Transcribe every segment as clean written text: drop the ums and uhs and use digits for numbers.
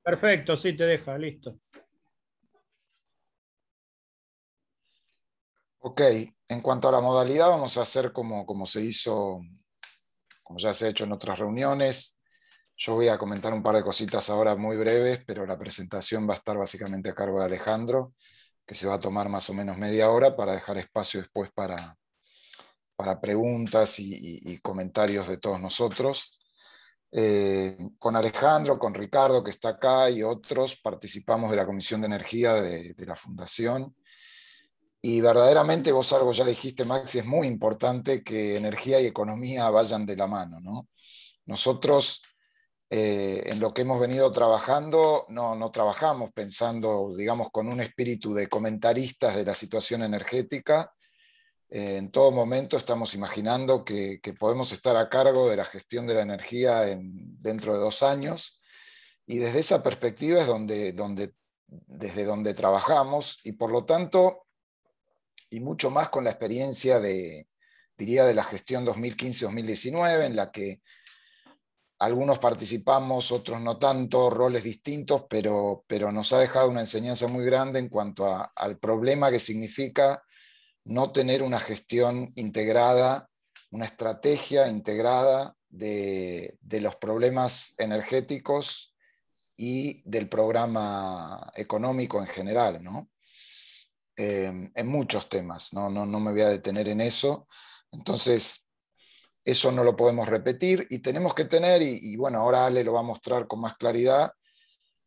Perfecto, sí, te deja, listo. Ok, en cuanto a la modalidad, vamos a hacer como se hizo, como ya se ha hecho en otras reuniones. Yo voy a comentar un par de cositas ahora muy breves, pero la presentación va a estar básicamente a cargo de Alejandro, que se va a tomar más o menos media hora para dejar espacio después para preguntas y comentarios de todos nosotros. Con Alejandro, con Ricardo, que está acá, y otros, participamos de la Comisión de Energía de la Fundación. Y verdaderamente vos algo ya dijiste, Maxi, es muy importante que energía y economía vayan de la mano, ¿no? Nosotros, en lo que hemos venido trabajando, no trabajamos pensando, digamos, con un espíritu de comentaristas de la situación energética. En todo momento estamos imaginando que podemos estar a cargo de la gestión de la energía dentro de 2 años, y desde esa perspectiva es desde donde trabajamos, y por lo tanto, y mucho más con la experiencia diría, de la gestión 2015-2019, en la que algunos participamos, otros no tanto, roles distintos, pero nos ha dejado una enseñanza muy grande en cuanto al problema que significa no tener una gestión integrada, una estrategia integrada de los problemas energéticos y del programa económico en general, ¿no? En muchos temas, no me voy a detener en eso. Entonces, eso no lo podemos repetir y tenemos que tener, y bueno, ahora Ale lo va a mostrar con más claridad,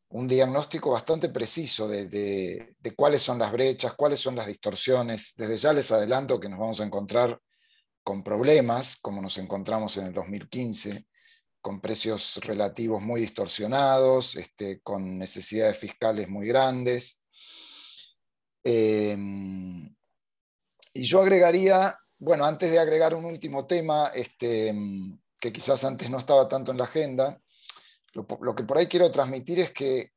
un diagnóstico bastante preciso de cuáles son las brechas, cuáles son las distorsiones. Desde ya les adelanto que nos vamos a encontrar con problemas, como nos encontramos en el 2015, con precios relativos muy distorsionados, con necesidades fiscales muy grandes. Y yo agregaría, bueno, antes de agregar un último tema, que quizás antes no estaba tanto en la agenda, lo que por ahí quiero transmitir es que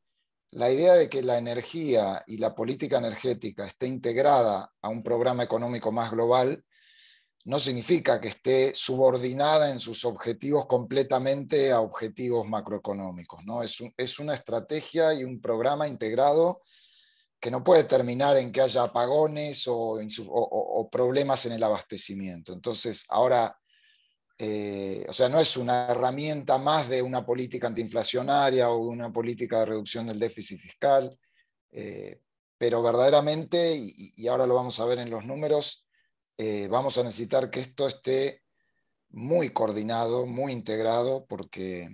la idea de que la energía y la política energética esté integrada a un programa económico más global no significa que esté subordinada en sus objetivos completamente a objetivos macroeconómicos, ¿no? Es una estrategia y un programa integrado que no puede terminar en que haya apagones o problemas en el abastecimiento. Entonces, ahora, o sea, no es una herramienta más de una política antiinflacionaria o de una política de reducción del déficit fiscal, eh, pero verdaderamente, y ahora lo vamos a ver en los números, vamos a necesitar que esto esté muy coordinado, muy integrado, porque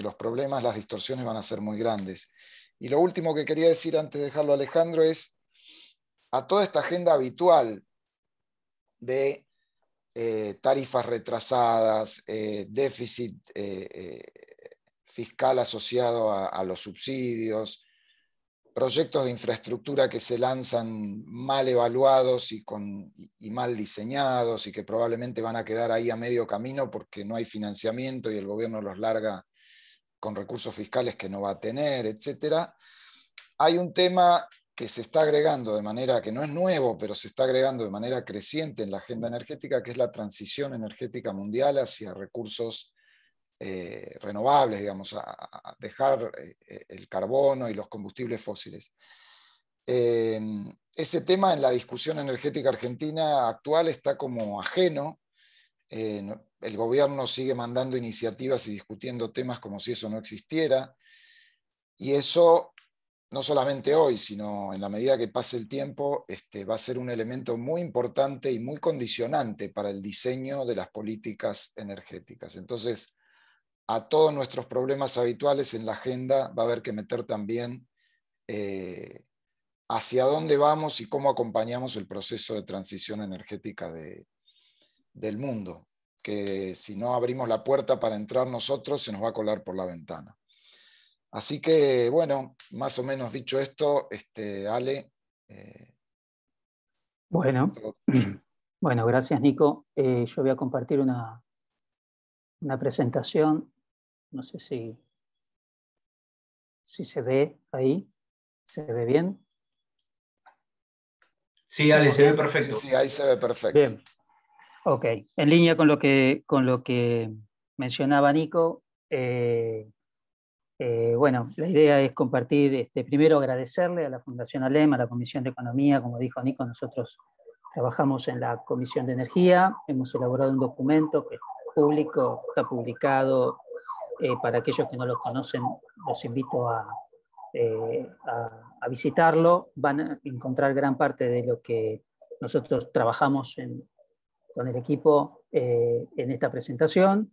los problemas, las distorsiones van a ser muy grandes. Y lo último que quería decir antes de dejarlo a Alejandro es a toda esta agenda habitual de tarifas retrasadas, déficit fiscal asociado a los subsidios, proyectos de infraestructura que se lanzan mal evaluados y mal diseñados y que probablemente van a quedar ahí a medio camino porque no hay financiamiento y el gobierno los larga con recursos fiscales que no va a tener, etcétera. Hay un tema que se está agregando de manera que no es nuevo, pero se está agregando de manera creciente en la agenda energética, que es la transición energética mundial hacia recursos renovables, digamos, a dejar el carbono y los combustibles fósiles. Ese tema en la discusión energética argentina actual está como ajeno. El gobierno sigue mandando iniciativas y discutiendo temas como si eso no existiera. Y eso, no solamente hoy, sino en la medida que pase el tiempo, va a ser un elemento muy importante y muy condicionante para el diseño de las políticas energéticas. Entonces, a todos nuestros problemas habituales en la agenda va a haber que meter también hacia dónde vamos y cómo acompañamos el proceso de transición energética del mundo, que si no abrimos la puerta para entrar nosotros, se nos va a colar por la ventana. Así que, bueno, más o menos dicho esto, Ale. Bueno, bueno, gracias, Nico. Yo voy a compartir una presentación. No sé si se ve ahí. ¿Se ve bien? Sí, Ale, se ve perfecto. Sí, ahí se ve perfecto. Bien. Ok. En línea con lo que mencionaba Nico, bueno, la idea es compartir, primero agradecerle a la Fundación ALEM, a la Comisión de Economía. Como dijo Nico, nosotros trabajamos en la Comisión de Energía, hemos elaborado un documento que es público, está publicado. Para aquellos que no lo conocen, los invito a visitarlo. Van a encontrar gran parte de lo que nosotros trabajamos con el equipo en esta presentación.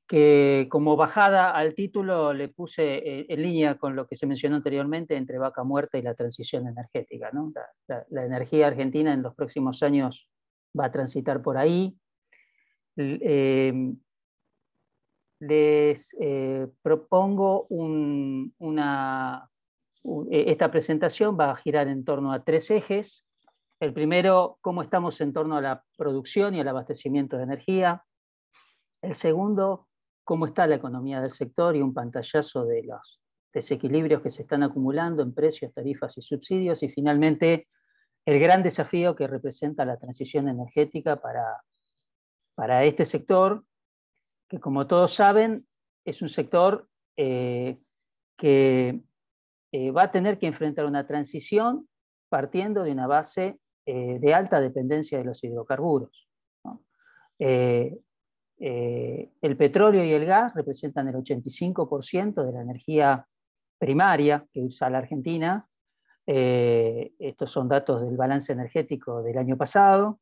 Que como bajada al título le puse en línea con lo que se mencionó anteriormente entre vaca muerta y la transición energética, ¿no? La energía argentina en los próximos años va a transitar por ahí. Les propongo esta presentación va a girar en torno a 3 ejes. El primero, cómo estamos en torno a la producción y al abastecimiento de energía. El segundo, cómo está la economía del sector y un pantallazo de los desequilibrios que se están acumulando en precios, tarifas y subsidios. Y finalmente, el gran desafío que representa la transición energética para este sector, que como todos saben, es un sector que va a tener que enfrentar una transición partiendo de una base de alta dependencia de los hidrocarburos, ¿no? El petróleo y el gas representan el 85% de la energía primaria que usa la Argentina. Estos son datos del balance energético del año pasado.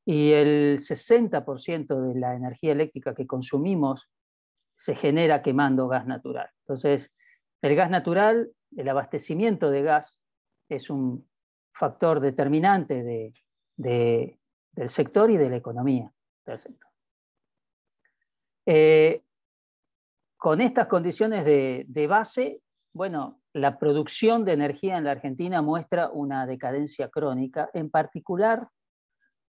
Y el 60% de la energía eléctrica que consumimos se genera quemando gas natural. Entonces, el gas natural, el abastecimiento de gas, es un factor determinante del sector y de la economía del sector. Con estas condiciones de base, bueno, la producción de energía en la Argentina muestra una decadencia crónica. En particular,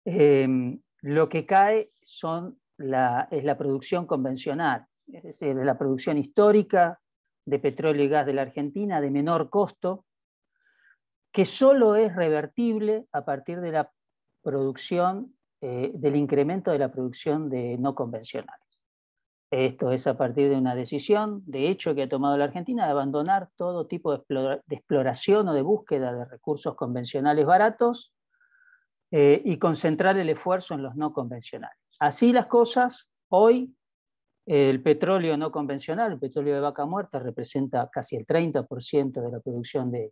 lo que cae es la producción convencional, es decir, la producción histórica de petróleo y gas de la Argentina, de menor costo, que solo es revertible a partir de la producción, del incremento de la producción de no convencionales. Esto es a partir de una decisión, de hecho, que ha tomado la Argentina de abandonar todo tipo de exploración o de búsqueda de recursos convencionales baratos y concentrar el esfuerzo en los no convencionales. Así las cosas, hoy el petróleo no convencional, el petróleo de vaca muerta, representa casi el 30% de la producción de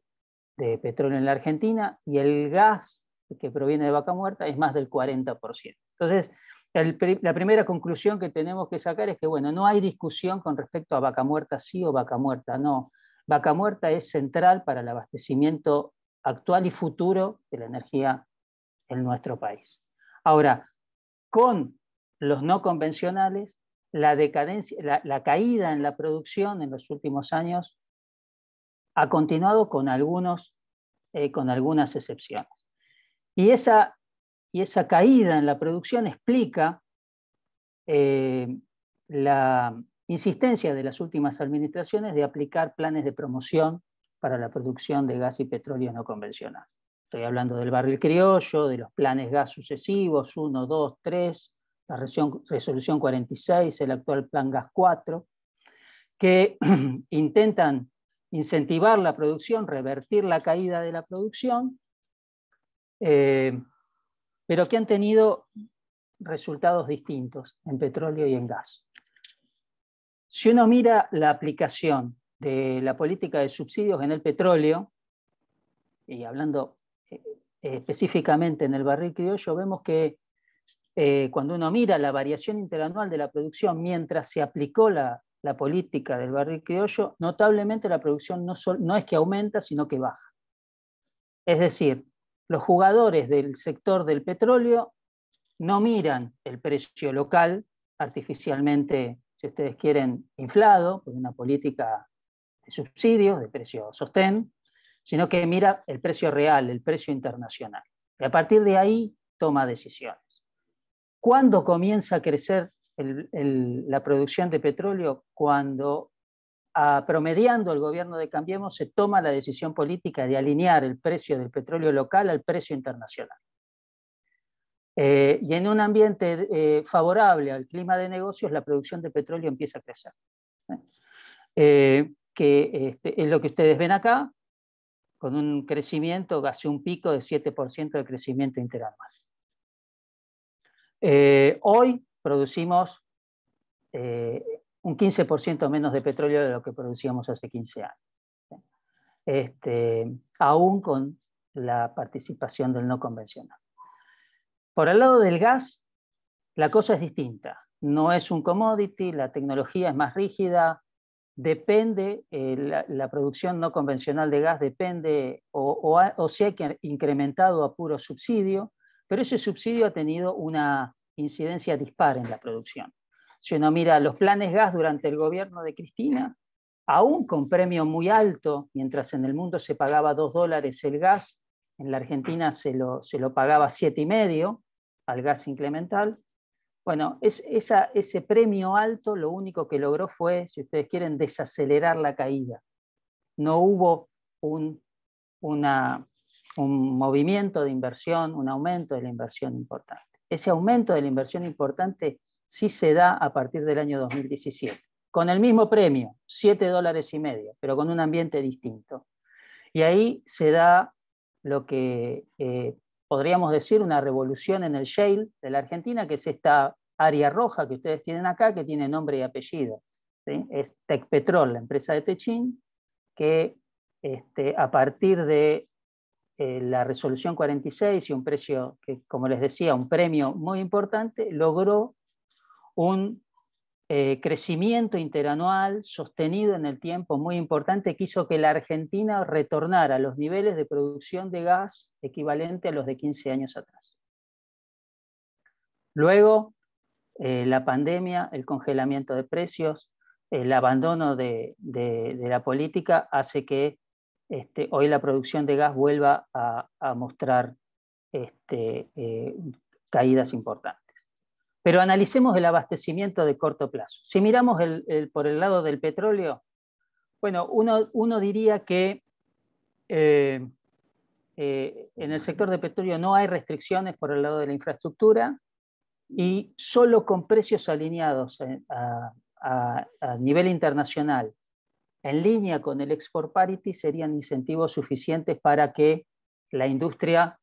petróleo en la Argentina, y el gas que proviene de vaca muerta es más del 40%. Entonces, la primera conclusión que tenemos que sacar es que, bueno, no hay discusión con respecto a vaca muerta sí o vaca muerta no. Vaca muerta es central para el abastecimiento actual y futuro de la energía en nuestro país. Ahora, con los no convencionales, la decadencia, la caída en la producción en los últimos años ha continuado con algunas excepciones. Y esa caída en la producción explica la insistencia de las últimas administraciones de aplicar planes de promoción para la producción de gas y petróleo no convencional. Estoy hablando del barril criollo, de los planes gas sucesivos, 1, 2, 3, la resolución 46, el actual plan gas 4, que intentan incentivar la producción, revertir la caída de la producción, pero que han tenido resultados distintos en petróleo y en gas. Si uno mira la aplicación de la política de subsidios en el petróleo, y hablando específicamente en el barril criollo, vemos que cuando uno mira la variación interanual de la producción mientras se aplicó la política del barril criollo, notablemente la producción no es que aumenta, sino que baja. Es decir, los jugadores del sector del petróleo no miran el precio local, artificialmente, si ustedes quieren, inflado por una política de subsidios, de precio sostén, sino que mira el precio real, el precio internacional. Y a partir de ahí toma decisiones. ¿Cuándo comienza a crecer la producción de petróleo? Cuando, promediando el gobierno de Cambiemos, se toma la decisión política de alinear el precio del petróleo local al precio internacional. Y en un ambiente favorable al clima de negocios, la producción de petróleo empieza a crecer. que es lo que ustedes ven acá, con un crecimiento, casi un pico de 7% de crecimiento interanual. Hoy producimos un 15% menos de petróleo de lo que producíamos hace 15 años, aún con la participación del no convencional. Por el lado del gas, la cosa es distinta. No es un commodity, la tecnología es más rígida, depende, la producción no convencional de gas depende, o se ha incrementado a puro subsidio, pero ese subsidio ha tenido una incidencia dispar en la producción. Si uno mira los planes gas durante el gobierno de Cristina, aún con premio muy alto, mientras en el mundo se pagaba $2 el gas, en la Argentina se lo pagaba 7,5 al gas incremental. Bueno, ese premio alto lo único que logró fue, si ustedes quieren, desacelerar la caída. No hubo un movimiento de inversión, un aumento de la inversión importante. Ese aumento de la inversión importante sí se da a partir del año 2017, con el mismo premio, $7,5, pero con un ambiente distinto. Y ahí se da lo que podríamos decir una revolución en el shale de la Argentina, que es esta área roja que ustedes tienen acá, que tiene nombre y apellido. ¿Sí? Es Tecpetrol, la empresa de Techín, que a partir de la resolución 46 y un precio que, como les decía, un premio muy importante, logró un crecimiento interanual sostenido en el tiempo muy importante que hizo que la Argentina retornara a los niveles de producción de gas equivalente a los de 15 años atrás. Luego, la pandemia, el congelamiento de precios, el abandono de la política hace que hoy la producción de gas vuelva a mostrar caídas importantes. Pero analicemos el abastecimiento de corto plazo. Si miramos por el lado del petróleo, bueno, uno diría que en el sector de petróleo no hay restricciones por el lado de la infraestructura y solo con precios alineados a nivel internacional en línea con el export parity serían incentivos suficientes para que la industria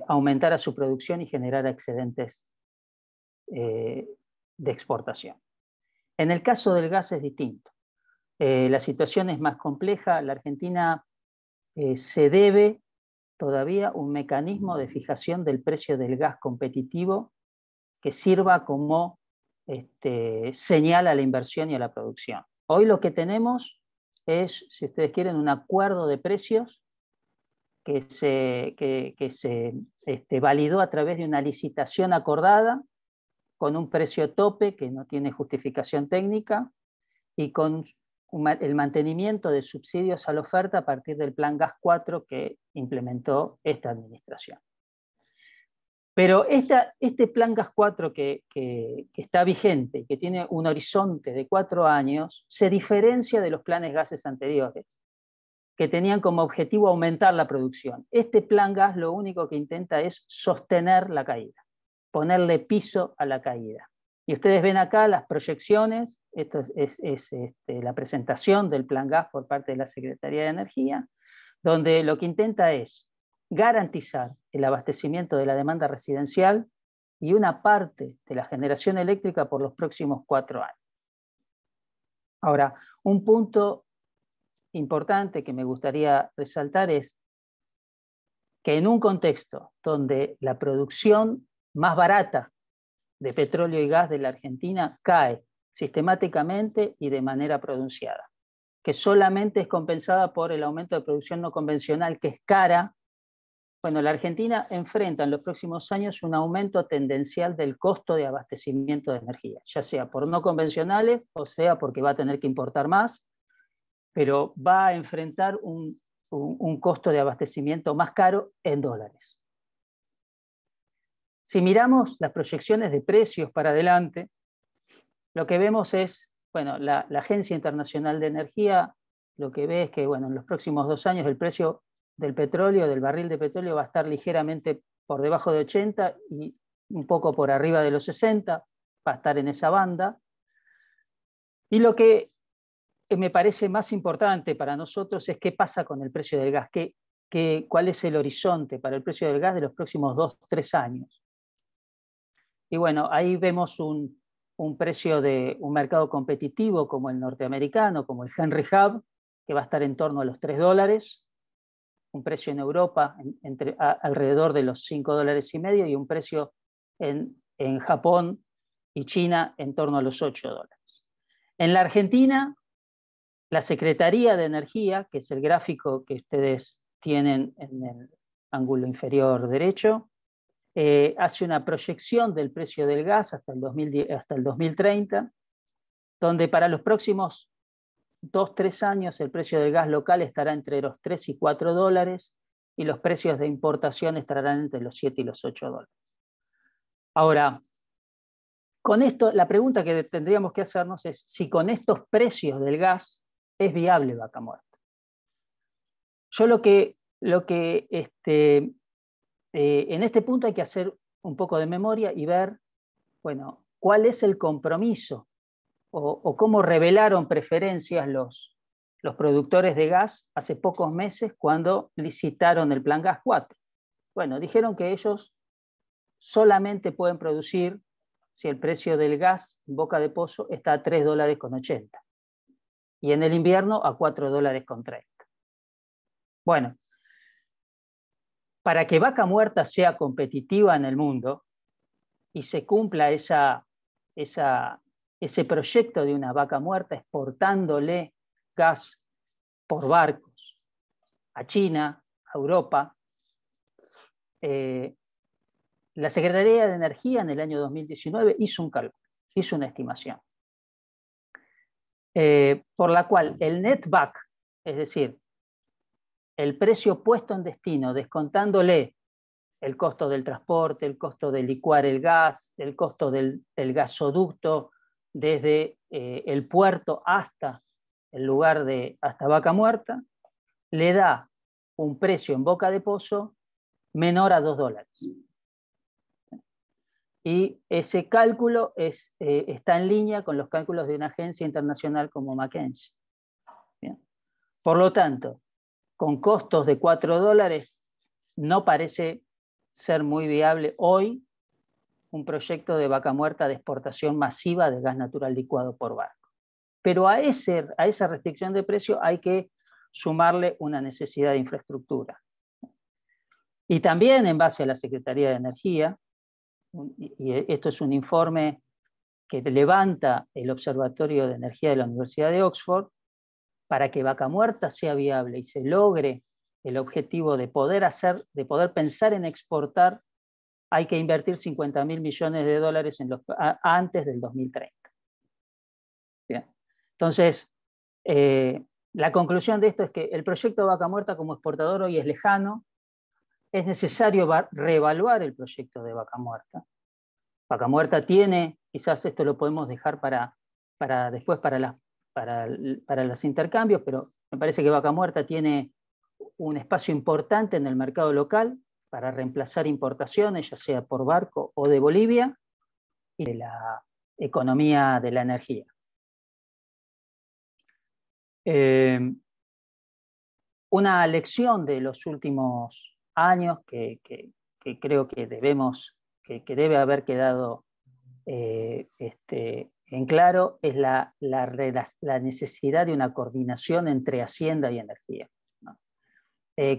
aumentara su producción y generara excedentes de exportación. En el caso del gas es distinto. La situación es más compleja. La Argentina se debe todavía un mecanismo de fijación del precio del gas competitivo que sirva como señal a la inversión y a la producción. Hoy lo que tenemos es, si ustedes quieren, un acuerdo de precios que se validó a través de una licitación acordada con un precio tope que no tiene justificación técnica y con el mantenimiento de subsidios a la oferta a partir del Plan Gas 4 que implementó esta administración. Pero este Plan Gas 4 que está vigente, que tiene un horizonte de 4 años, se diferencia de los planes gases anteriores, que tenían como objetivo aumentar la producción. Este Plan Gas lo único que intenta es sostener la caída, ponerle piso a la caída. Y ustedes ven acá las proyecciones, esto es la presentación del Plan Gas por parte de la Secretaría de Energía, donde lo que intenta es garantizar el abastecimiento de la demanda residencial y una parte de la generación eléctrica por los próximos 4 años. Ahora, un punto importante que me gustaría resaltar es que en un contexto donde la producción más barata de petróleo y gas de la Argentina cae sistemáticamente y de manera pronunciada, que solamente es compensada por el aumento de producción no convencional, que es cara. Bueno, la Argentina enfrenta en los próximos años un aumento tendencial del costo de abastecimiento de energía, ya sea por no convencionales o sea porque va a tener que importar más, pero va a enfrentar un costo de abastecimiento más caro en dólares. Si miramos las proyecciones de precios para adelante, lo que vemos es, bueno, la Agencia Internacional de Energía lo que ve es que, bueno, en los próximos 2 años el precio del petróleo, del barril de petróleo, va a estar ligeramente por debajo de 80 y un poco por arriba de los 60, va a estar en esa banda. Y lo que me parece más importante para nosotros es qué pasa con el precio del gas, cuál es el horizonte para el precio del gas de los próximos 2-3 años. Y bueno, ahí vemos un precio de un mercado competitivo como el norteamericano, como el Henry Hub, que va a estar en torno a los $3, un precio en Europa alrededor de los $5,5 y un precio en Japón y China en torno a los $8. En la Argentina, la Secretaría de Energía, que es el gráfico que ustedes tienen en el ángulo inferior derecho, hace una proyección del precio del gas hasta el 2030, donde para los próximos 2-3 años el precio del gas local estará entre los $3 y $4 y los precios de importación estarán entre los $7 y los $8. Ahora, con esto, la pregunta que tendríamos que hacernos es si con estos precios del gas es viable Vaca Muerta. Yo en este punto hay que hacer un poco de memoria y ver, bueno, cuál es el compromiso o cómo revelaron preferencias los productores de gas hace pocos meses cuando licitaron el Plan Gas 4. Bueno, dijeron que ellos solamente pueden producir si el precio del gas en boca de pozo está a $3,80 y en el invierno a $4,30. Bueno, para que Vaca Muerta sea competitiva en el mundo y se cumpla ese proyecto de una vaca muerta exportándole gas por barcos a China, a Europa, la Secretaría de Energía en el año 2019 hizo un cálculo, hizo una estimación, por la cual el netback, es decir, el precio puesto en destino, descontándole el costo del transporte, el costo de licuar el gas, el costo del gasoducto desde el puerto hasta el lugar hasta Vaca Muerta, le da un precio en boca de pozo menor a $2. Y ese cálculo está en línea con los cálculos de una agencia internacional como McKinsey. ¿Bien? Por lo tanto, con costos de $4, no parece ser muy viable hoy un proyecto de Vaca Muerta de exportación masiva de gas natural licuado por barco. Pero a esa restricción de precio hay que sumarle una necesidad de infraestructura. Y también en base a la Secretaría de Energía, y esto es un informe que levanta el Observatorio de Energía de la Universidad de Oxford, para que Vaca Muerta sea viable y se logre el objetivo de poder pensar en exportar, hay que invertir $50.000 millones antes del 2030. Bien. Entonces, la conclusión de esto es que el proyecto Vaca Muerta como exportador hoy es lejano, es necesario reevaluar el proyecto de Vaca Muerta. Vaca Muerta tiene, quizás esto lo podemos dejar después para los intercambios, pero me parece que Vaca Muerta tiene un espacio importante en el mercado local para reemplazar importaciones, ya sea por barco o de Bolivia, y de la economía de la energía. Una lección de los últimos años que creo que debe haber quedado en claro es la necesidad de una coordinación entre Hacienda y Energía, ¿no?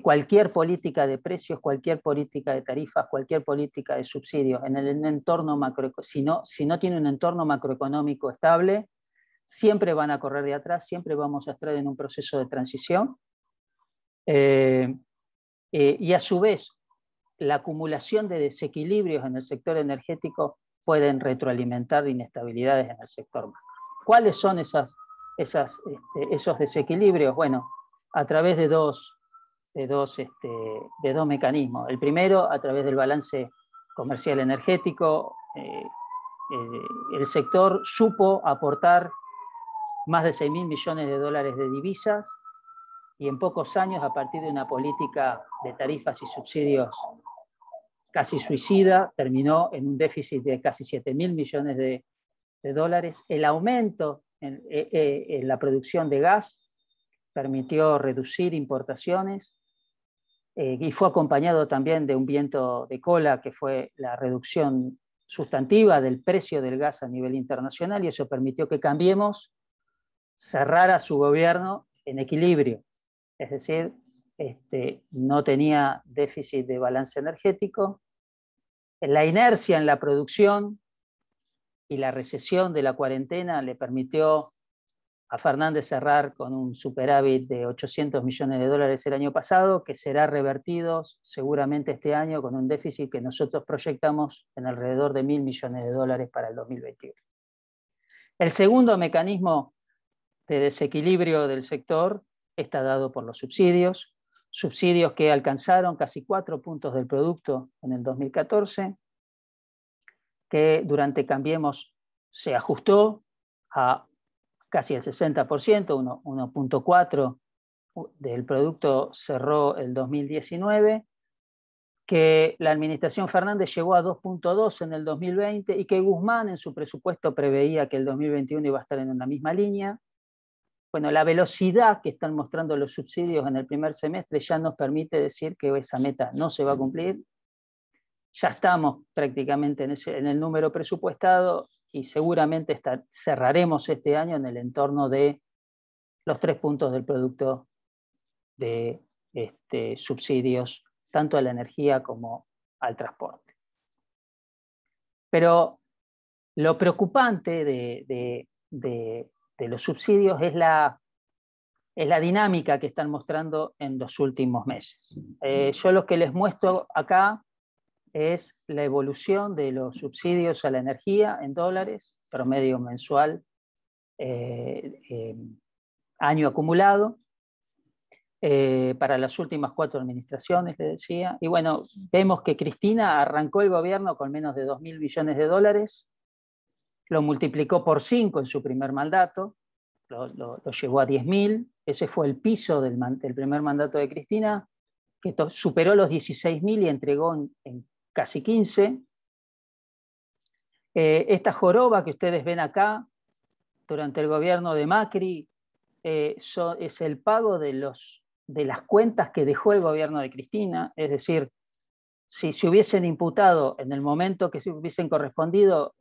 Cualquier política de precios, cualquier política de tarifas, cualquier política de subsidios en el entorno macroeconómico, si no tiene un entorno macroeconómico estable, siempre van a correr de atrás, siempre vamos a estar en un proceso de transición. Y a su vez, la acumulación de desequilibrios en el sector energético pueden retroalimentar inestabilidades en el sector macro. ¿Cuáles son esos desequilibrios? Bueno, a través de dos mecanismos. El primero, a través del balance comercial energético. El sector supo aportar más de $6.000 millones de divisas y en pocos años, a partir de una política de tarifas y subsidios casi suicida, terminó en un déficit de casi $7.000 millones de dólares. El aumento en la producción de gas, permitió reducir importaciones y fue acompañado también de un viento de cola que fue la reducción sustantiva del precio del gas a nivel internacional, y eso permitió que Cambiemos cerrara su gobierno en equilibrio, es decir, no tenía déficit de balance energético. La inercia en la producción y la recesión de la cuarentena le permitió a Fernández cerrar con un superávit de 800 millones de dólares el año pasado, que será revertido seguramente este año con un déficit que nosotros proyectamos en alrededor de 1.000 millones de dólares para el 2021. El segundo mecanismo de desequilibrio del sector está dado por los subsidios que alcanzaron casi 4 puntos del producto en el 2014, que durante Cambiemos se ajustó a casi el 60%, 1.4 del producto cerró el 2019, que la administración Fernández llegó a 2.2 en el 2020 y que Guzmán en su presupuesto preveía que el 2021 iba a estar en una misma línea. Bueno, la velocidad que están mostrando los subsidios en el primer semestre ya nos permite decir que esa meta no se va a cumplir. Ya estamos prácticamente en el número presupuestado y seguramente cerraremos este año en el entorno de los 3 puntos del producto de subsidios, tanto a la energía como al transporte. Pero lo preocupante de los subsidios es la dinámica que están mostrando en los últimos meses. Yo lo que les muestro acá es la evolución de los subsidios a la energía en dólares, promedio mensual, año acumulado, para las últimas 4 administraciones, les decía. Y bueno, vemos que Cristina arrancó el gobierno con menos de 2.000 millones de dólares, lo multiplicó por 5 en su primer mandato, lo llevó a 10.000, ese fue el piso del primer mandato de Cristina, que superó los 16.000 y entregó en casi 15. Esta joroba que ustedes ven acá, durante el gobierno de Macri, es el pago de las cuentas que dejó el gobierno de Cristina, es decir, si se hubiesen imputado en el momento que se hubiesen correspondido,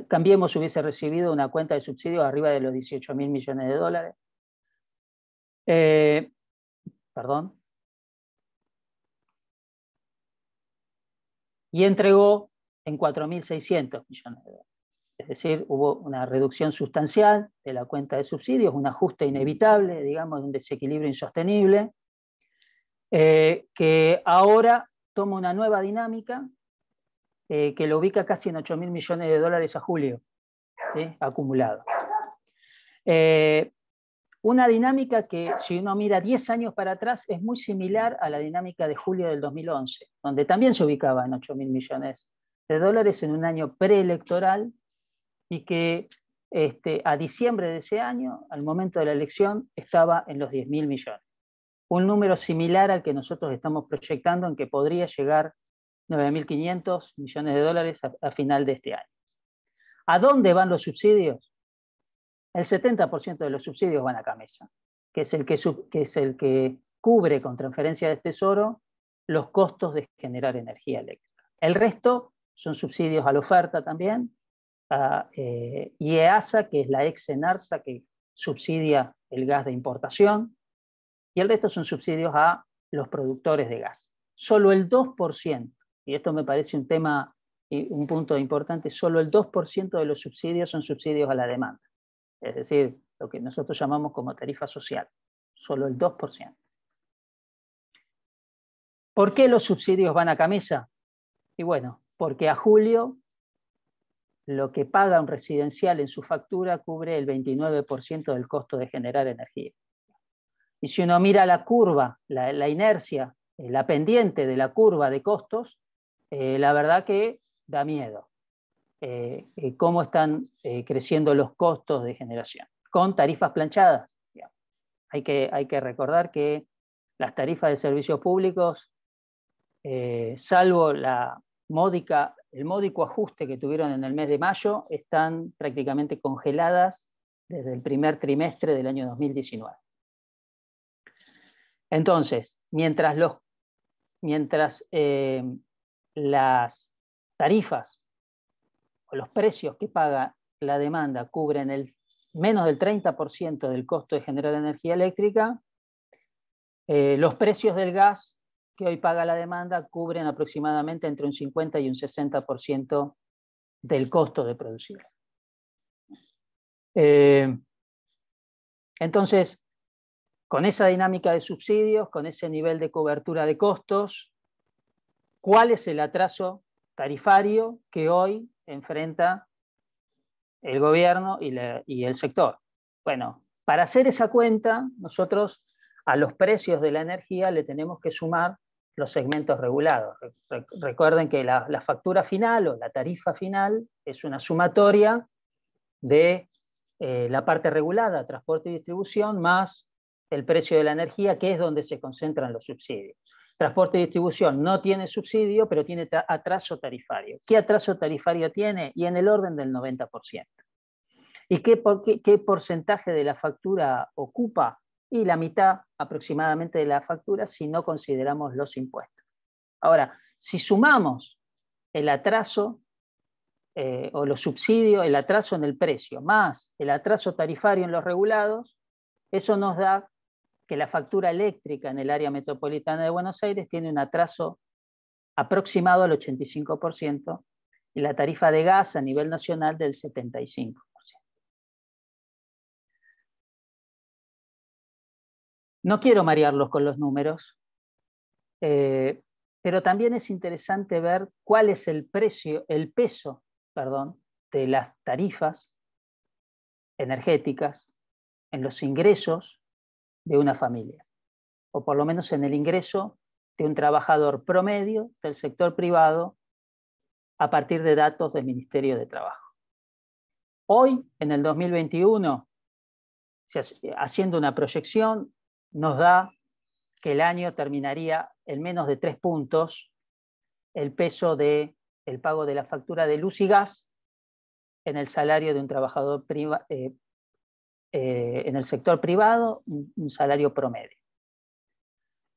Cambiemos hubiese recibido una cuenta de subsidios arriba de los 18.000 millones de dólares. Perdón. Y entregó en 4.600 millones de dólares. Es decir, hubo una reducción sustancial de la cuenta de subsidios, un ajuste inevitable, digamos, de un desequilibrio insostenible, que ahora toma una nueva dinámica que lo ubica casi en 8.000 millones de dólares a julio, ¿sí? Acumulado. Una dinámica que, si uno mira 10 años para atrás, es muy similar a la dinámica de julio del 2011, donde también se ubicaba en 8.000 millones de dólares en un año preelectoral, y que a diciembre de ese año, al momento de la elección, estaba en los 10.000 millones. Un número similar al que nosotros estamos proyectando, en que podría llegar 9.500 millones de dólares a final de este año. ¿A dónde van los subsidios? El 70% de los subsidios van a Camesa, que es el que cubre con transferencia del Tesoro los costos de generar energía eléctrica. El resto son subsidios a la oferta también, y EASA, que es la ex Enarsa, que subsidia el gas de importación, y el resto son subsidios a los productores de gas. Solo el 2%, y esto me parece un punto importante, solo el 2% de los subsidios son subsidios a la demanda, es decir, lo que nosotros llamamos como tarifa social, solo el 2%. ¿Por qué los subsidios van a Camesa? Y bueno, porque a julio lo que paga un residencial en su factura cubre el 29% del costo de generar energía. Y si uno mira la curva, la inercia, la pendiente de la curva de costos, la verdad que da miedo cómo están creciendo los costos de generación, con tarifas planchadas. Hay que recordar que las tarifas de servicios públicos, salvo la el módico ajuste que tuvieron en el mes de mayo están prácticamente congeladas desde el primer trimestre del año 2019. Entonces, mientras las tarifas o los precios que paga la demanda cubren menos del 30% del costo de generar energía eléctrica, los precios del gas que hoy paga la demanda cubren aproximadamente entre un 50 y un 60% del costo de producir. Entonces, con esa dinámica de subsidios, con ese nivel de cobertura de costos, ¿cuál es el atraso tarifario que hoy enfrenta el gobierno y el sector? Bueno, para hacer esa cuenta, nosotros a los precios de la energía le tenemos que sumar los segmentos regulados. Recuerden que la factura final o la tarifa final es una sumatoria de la parte regulada, transporte y distribución, más el precio de la energía, que es donde se concentran los subsidios. Transporte y distribución no tiene subsidio, pero tiene atraso tarifario. ¿Qué atraso tarifario tiene? Y en el orden del 90%. ¿Y qué porcentaje de la factura ocupa? Y la mitad aproximadamente de la factura si no consideramos los impuestos. Ahora, si sumamos el atraso o los subsidios, el atraso en el precio, más el atraso tarifario en los regulados, eso nos da que la factura eléctrica en el área metropolitana de Buenos Aires tiene un atraso aproximado al 85% y la tarifa de gas a nivel nacional del 75%. No quiero marearlos con los números, pero también es interesante ver cuál es el peso, de las tarifas energéticas en los ingresos de una familia, o por lo menos en el ingreso de un trabajador promedio del sector privado a partir de datos del Ministerio de Trabajo. Hoy, en el 2021, haciendo una proyección, nos da que el año terminaría en menos de 3 puntos el peso del pago de la factura de luz y gas en el salario de un trabajador en el sector privado, un salario promedio.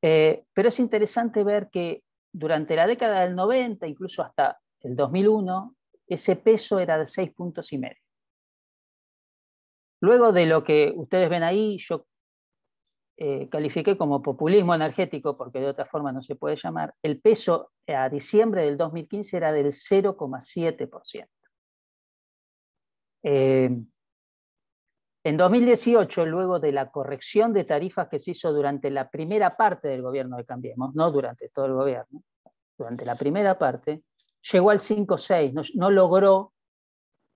Pero es interesante ver que durante la década del 90, incluso hasta el 2001, ese peso era de 6,5 puntos. Luego de lo que ustedes ven ahí, yo califiqué como populismo energético, porque de otra forma no se puede llamar, el peso a diciembre del 2015 era del 0,7%. En 2018, luego de la corrección de tarifas que se hizo durante la primera parte del gobierno de Cambiemos, no durante todo el gobierno, durante la primera parte, llegó al 5,6, no logró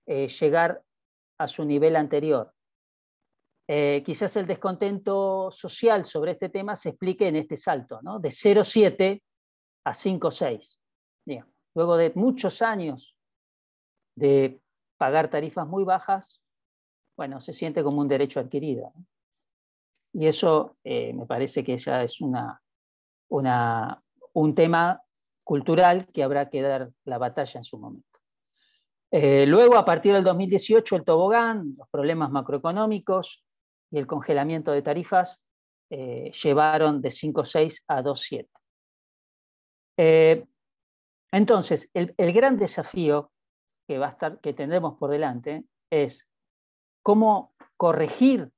llegar a su nivel anterior. Quizás el descontento social sobre este tema se explique en este salto, ¿no? De 0,7 a 5,6. Luego de muchos años de pagar tarifas muy bajas, bueno, se siente como un derecho adquirido, ¿no? Y eso me parece que ya es un tema cultural que habrá que dar la batalla en su momento. Luego, a partir del 2018, el tobogán, los problemas macroeconómicos y el congelamiento de tarifas llevaron de 5,6 a 2,7. Entonces, el gran desafío que tendremos por delante es cómo corregir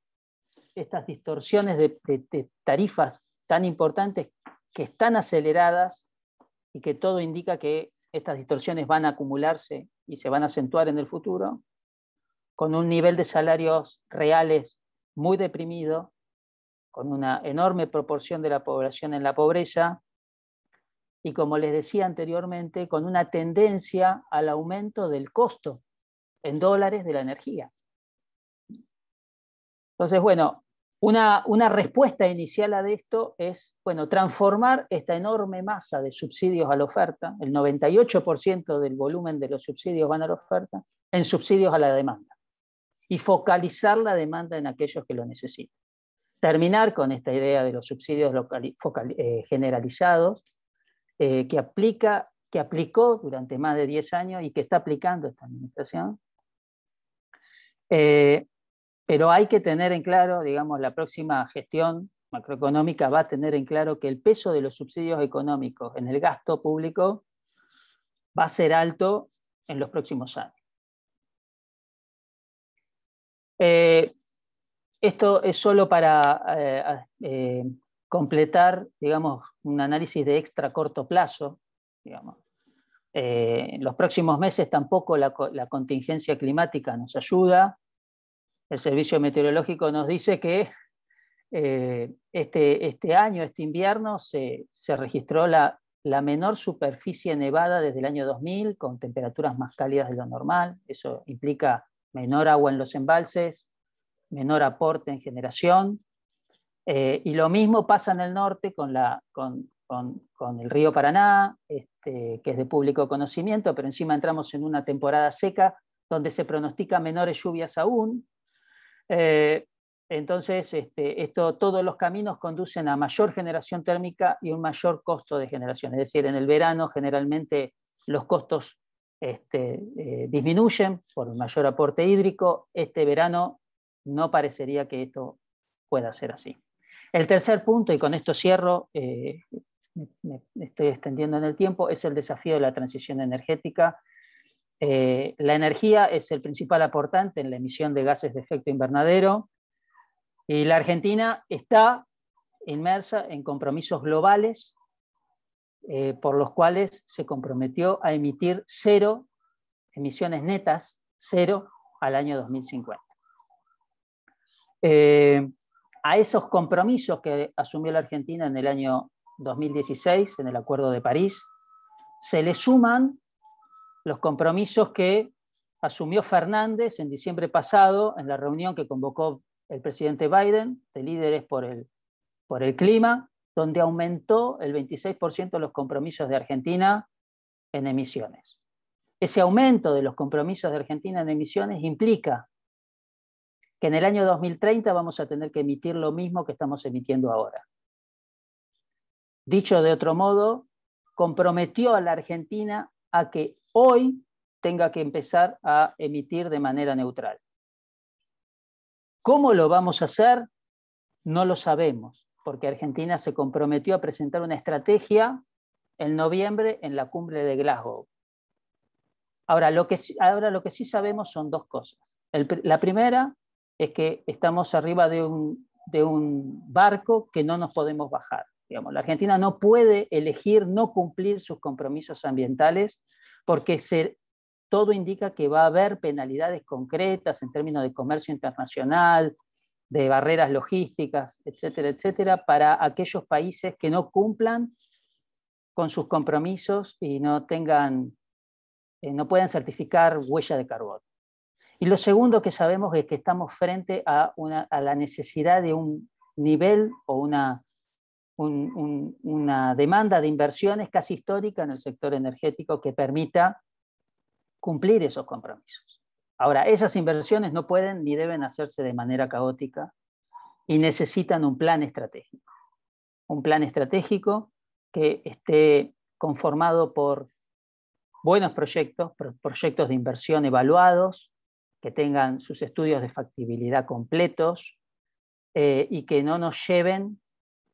estas distorsiones de tarifas tan importantes que están aceleradas y que todo indica que estas distorsiones van a acumularse y se van a acentuar en el futuro, con un nivel de salarios reales muy deprimido, con una enorme proporción de la población en la pobreza y, como les decía anteriormente, con una tendencia al aumento del costo en dólares de la energía. Entonces, bueno, una respuesta inicial a esto es, bueno, transformar esta enorme masa de subsidios a la oferta, el 98% del volumen de los subsidios van a la oferta, en subsidios a la demanda, y focalizar la demanda en aquellos que lo necesitan. Terminar con esta idea de los subsidios generalizados, que aplica que aplicó durante más de 10 años y que está aplicando esta administración. Pero hay que tener en claro, digamos, la próxima gestión macroeconómica va a tener en claro que el peso de los subsidios económicos en el gasto público va a ser alto en los próximos años. Esto es solo para completar, digamos, un análisis de extra corto plazo, digamos. En los próximos meses tampoco la contingencia climática nos ayuda. El Servicio Meteorológico nos dice que este año, este invierno, se registró la menor superficie nevada desde el año 2000, con temperaturas más cálidas de lo normal. Eso implica menor agua en los embalses, menor aporte en generación. Y lo mismo pasa en el norte con el río Paraná, que es de público conocimiento, pero encima entramos en una temporada seca donde se pronostica menores lluvias aún. Entonces, todos los caminos conducen a mayor generación térmica y un mayor costo de generación. Es decir, en el verano generalmente los costos disminuyen por un mayor aporte hídrico. Este verano no parecería que esto pueda ser así. El tercer punto, y con esto cierro, me estoy extendiendo en el tiempo, es el desafío de la transición energética. La energía es el principal aportante en la emisión de gases de efecto invernadero y la Argentina está inmersa en compromisos globales por los cuales se comprometió a emitir 0 emisiones netas, 0 al año 2050. A esos compromisos que asumió la Argentina en el año 2016, en el Acuerdo de París, se le suman los compromisos que asumió Fernández en diciembre pasado en la reunión que convocó el presidente Biden de líderes por el clima, donde aumentó el 26% los compromisos de Argentina en emisiones. Ese aumento de los compromisos de Argentina en emisiones implica que en el año 2030 vamos a tener que emitir lo mismo que estamos emitiendo ahora. Dicho de otro modo, comprometió a la Argentina a que hoy tenga que empezar a emitir de manera neutral. ¿Cómo lo vamos a hacer? No lo sabemos, porque Argentina se comprometió a presentar una estrategia en noviembre en la cumbre de Glasgow. Ahora, lo que sí sabemos son dos cosas. La primera es que estamos arriba de un barco que no nos podemos bajar. Digamos, la Argentina no puede elegir no cumplir sus compromisos ambientales porque todo indica que va a haber penalidades concretas en términos de comercio internacional, de barreras logísticas, etcétera, etcétera, para aquellos países que no cumplan con sus compromisos y no puedan certificar huella de carbono. Y lo segundo que sabemos es que estamos frente a la necesidad de un nivel o una demanda de inversiones casi histórica en el sector energético que permita cumplir esos compromisos. Ahora, esas inversiones no pueden ni deben hacerse de manera caótica y necesitan un plan estratégico. Un plan estratégico que esté conformado por buenos proyectos de inversión evaluados, que tengan sus estudios de factibilidad completos y que no nos lleven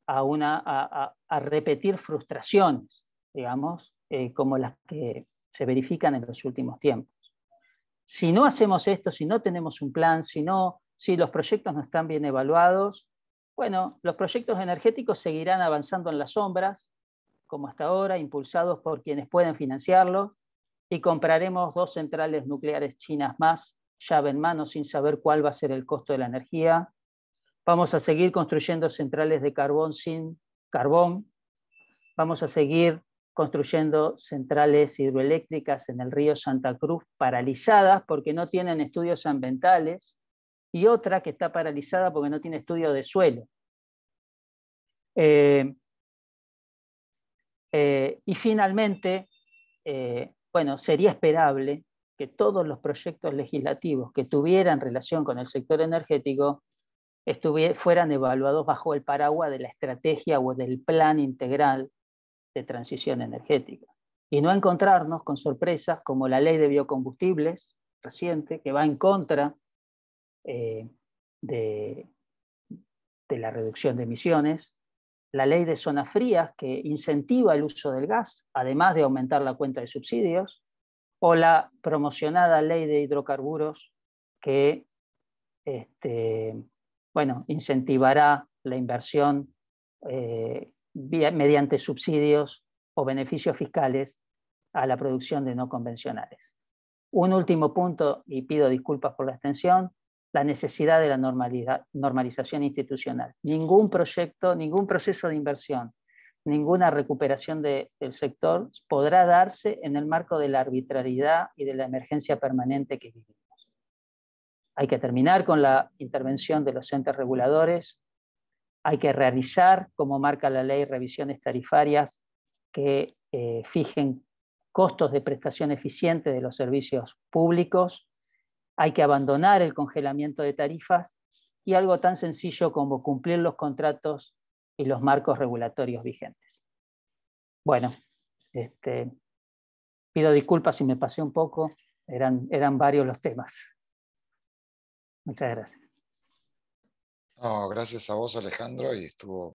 a repetir frustraciones, digamos, como las que se verifican en los últimos tiempos. Si no hacemos esto, si no tenemos un plan, si los proyectos no están bien evaluados, bueno, los proyectos energéticos seguirán avanzando en las sombras, como hasta ahora, impulsados por quienes pueden financiarlos, y compraremos 2 centrales nucleares chinas más, llave en mano, sin saber cuál va a ser el costo de la energía. Vamos a seguir construyendo centrales de carbón sin carbón. Vamos a seguir construyendo centrales hidroeléctricas en el río Santa Cruz paralizadas porque no tienen estudios ambientales y otra que está paralizada porque no tiene estudio de suelo. Y finalmente, bueno, sería esperable que todos los proyectos legislativos que tuvieran relación con el sector energético fueran evaluados bajo el paraguas de la estrategia o del plan integral de transición energética. y no encontrarnos con sorpresas como la ley de biocombustibles reciente, que va en contra de la reducción de emisiones, la ley de zonas frías que incentiva el uso del gas, además de aumentar la cuenta de subsidios, o la promocionada ley de hidrocarburos que incentivará la inversión mediante subsidios o beneficios fiscales a la producción de no convencionales. Un último punto, y pido disculpas por la extensión, la necesidad de la normalización institucional. Ningún proyecto, ningún proceso de inversión, ninguna recuperación del sector podrá darse en el marco de la arbitrariedad y de la emergencia permanente que vivimos. Hay que terminar con la intervención de los entes reguladores, hay que realizar, como marca la ley, revisiones tarifarias que fijen costos de prestación eficiente de los servicios públicos, hay que abandonar el congelamiento de tarifas y algo tan sencillo como cumplir los contratos y los marcos regulatorios vigentes. Bueno, pido disculpas si me pasé un poco, eran varios los temas. Muchas gracias. No, gracias a vos, Alejandro, y estuvo